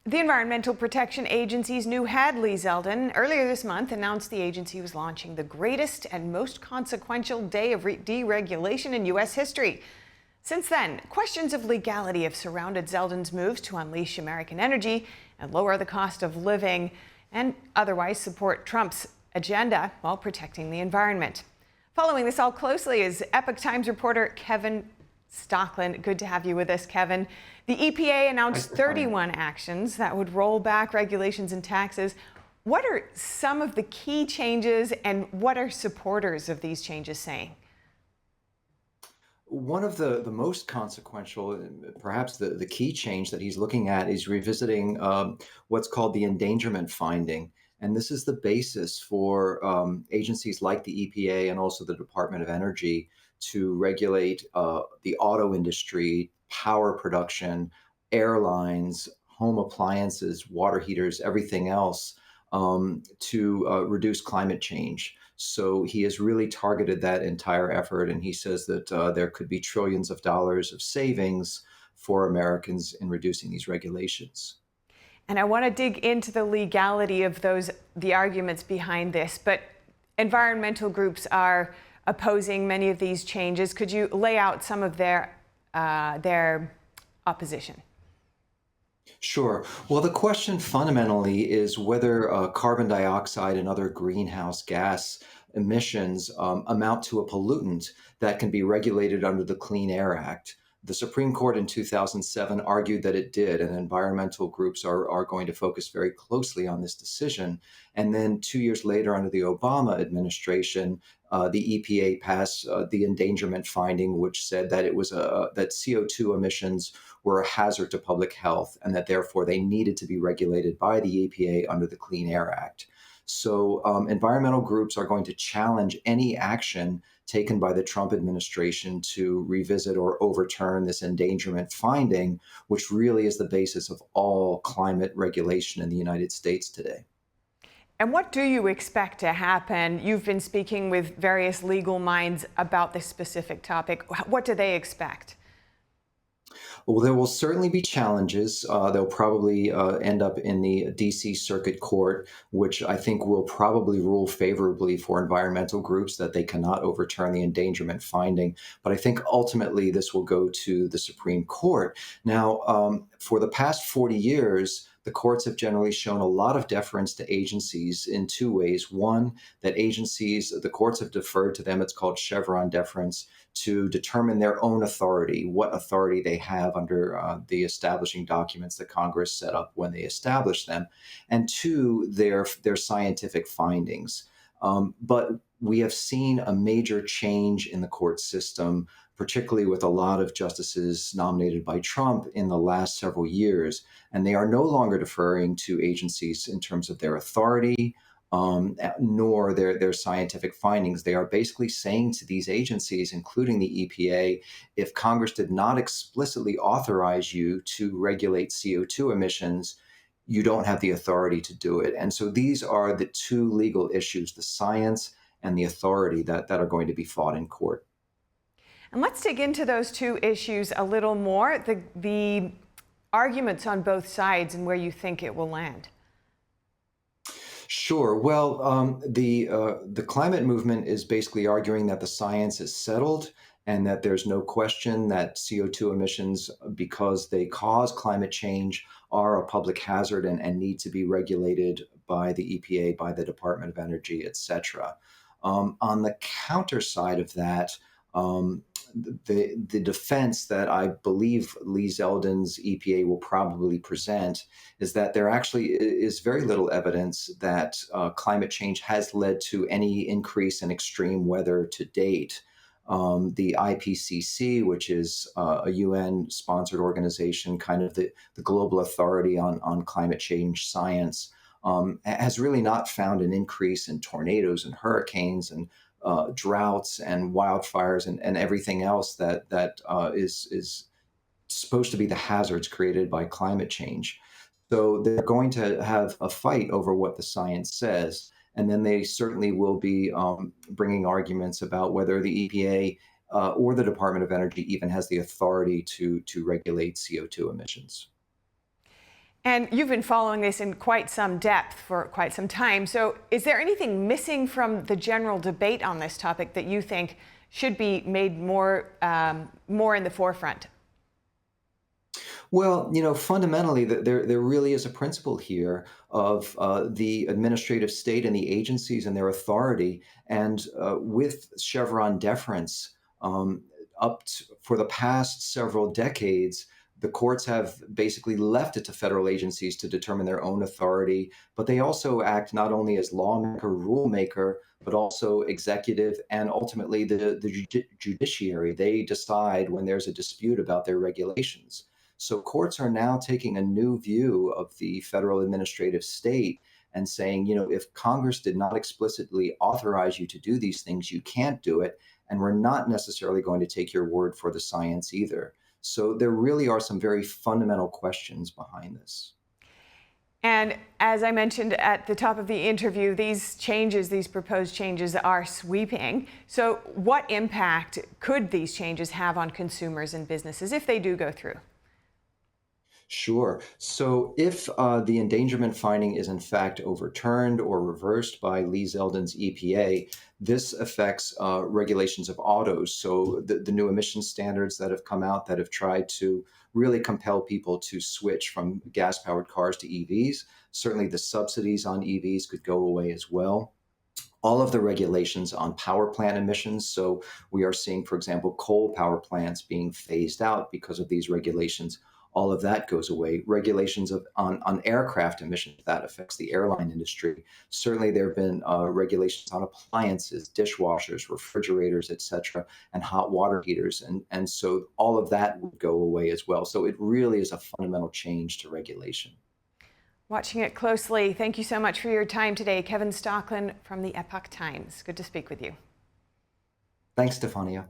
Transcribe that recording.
The Environmental Protection Agency's new head, Zeldin, earlier this month announced the agency was launching the greatest and most consequential day of deregulation in U.S. history. Since then, questions of legality have surrounded Zeldin's moves to unleash American energy and lower the cost of living and otherwise support Trump's agenda while protecting the environment. Following this all closely is Epoch Times reporter Kevin Stocklin. Good to have you with us, Kevin. The EPA Thanks announced for having me. 31 actions that would roll back regulations and taxes. What are some of the key changes, and what are supporters of these changes saying? One of the most consequential, perhaps the key change that he's looking at is revisiting what's called the endangerment finding. And this is the basis for agencies like the EPA and also the Department of Energy to regulate the auto industry, power production, airlines, home appliances, water heaters, everything else to reduce climate change. So he has really targeted that entire effort, and he says that there could be trillions of dollars of savings for Americans in reducing these regulations. And I want to dig into the legality of the arguments behind this, but environmental groups are opposing many of these changes. Could you lay out some of their opposition? Sure. Well, the question fundamentally is whether carbon dioxide and other greenhouse gas emissions amount to a pollutant that can be regulated under the Clean Air Act. The Supreme Court in 2007 argued that it did, and environmental groups are going to focus very closely on this decision. And then 2 years later, under the Obama administration, the EPA passed the endangerment finding, which said that that CO2 emissions were a hazard to public health, and that therefore they needed to be regulated by the EPA under the Clean Air Act. So, environmental groups are going to challenge any action taken by the Trump administration to revisit or overturn this endangerment finding, which really is the basis of all climate regulation in the United States today. And what do you expect to happen? You've been speaking with various legal minds about this specific topic. What do they expect? Well, there will certainly be challenges. They'll probably end up in the DC Circuit Court, which I think will probably rule favorably for environmental groups that they cannot overturn the endangerment finding. But I think ultimately this will go to the Supreme Court. Now, for the past 40 years, the courts have generally shown a lot of deference to agencies in two ways. One, that the courts have deferred to them, it's called Chevron deference, to determine their own authority, what authority they have under the establishing documents that Congress set up when they established them, and two, their scientific findings. But we have seen a major change in the court system, particularly with a lot of justices nominated by Trump in the last several years. And they are no longer deferring to agencies in terms of their authority, nor their scientific findings. They are basically saying to these agencies, including the EPA, if Congress did not explicitly authorize you to regulate CO2 emissions, you don't have the authority to do it. And so these are the two legal issues, the science and the authority that are going to be fought in court. And let's dig into those two issues a little more, the arguments on both sides and where you think it will land. Sure. Well, the climate movement is basically arguing that the science is settled and that there's no question that CO2 emissions, because they cause climate change, are a public hazard and need to be regulated by the EPA, by the Department of Energy, et cetera. On the counter side of that, um, the defense that I believe Zeldin's EPA will probably present is that there actually is very little evidence that climate change has led to any increase in extreme weather to date. The IPCC, which is a UN-sponsored organization, kind of the global authority on climate change science, has really not found an increase in tornadoes and hurricanes and droughts and wildfires and everything else that is supposed to be the hazards created by climate change. So they're going to have a fight over what the science says, and then they certainly will be bringing arguments about whether the EPA or the Department of Energy even has the authority to regulate CO2 emissions. And you've been following this in quite some depth for quite some time. So, is there anything missing from the general debate on this topic that you think should be made more in the forefront? Well, fundamentally, there really is a principle here of the administrative state and the agencies and their authority. And with Chevron deference, for the past several decades, the courts have basically left it to federal agencies to determine their own authority, but they also act not only as lawmaker, rulemaker, but also executive and ultimately the judiciary. They decide when there's a dispute about their regulations. So courts are now taking a new view of the federal administrative state and saying, if Congress did not explicitly authorize you to do these things, you can't do it. And we're not necessarily going to take your word for the science either. So there really are some very fundamental questions behind this. And as I mentioned at the top of the interview, these proposed changes are sweeping. So, what impact could these changes have on consumers and businesses if they do go through? Sure. So if the endangerment finding is in fact overturned or reversed by Lee Zeldin's EPA, this affects regulations of autos. So the new emission standards that have come out that have tried to really compel people to switch from gas-powered cars to EVs, certainly the subsidies on EVs could go away as well. All of the regulations on power plant emissions. So we are seeing, for example, coal power plants being phased out because of these regulations. All of that goes away. Regulations on aircraft emissions, that affects the airline industry. Certainly there have been regulations on appliances, dishwashers, refrigerators, et cetera, and hot water heaters. And so all of that would go away as well. So it really is a fundamental change to regulation. Watching it closely. Thank you so much for your time today, Kevin Stocklin from the Epoch Times. Good to speak with you. Thanks, Stefania.